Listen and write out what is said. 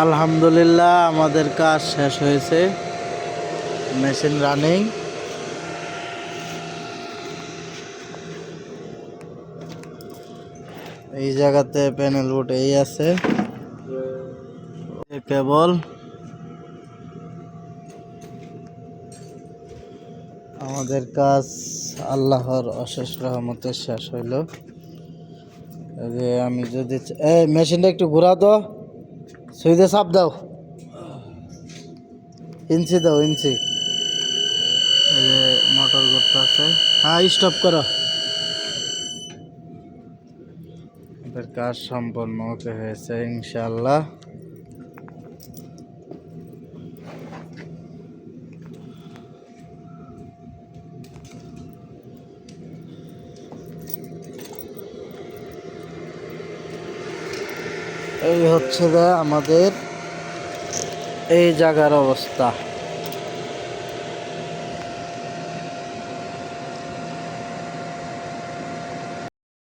আলহামদুলিল্লাহ আমাদের কাজ শেষ হয়েছে, মেশিন রানিং। এই জায়গাতে প্যানেল বোর্ড এই আছে, কেবল আমাদের কাজ আল্লাহর অশেষ রহমতে শেষ হইল। যে আমি যদি এই মেশিনটা একটু ঘোরা তো, সুইচে চাপ দাও, ইঞ্চি দাও ইঞ্চি। এই যে মোটর করতে আছে, হ্যাঁ স্টপ করো। আমাদের কাজ সম্পন্ন হতে হয়েছে ইনশাআল্লাহ। এই হচ্ছে যে আমাদের এই জায়গার অবস্থা।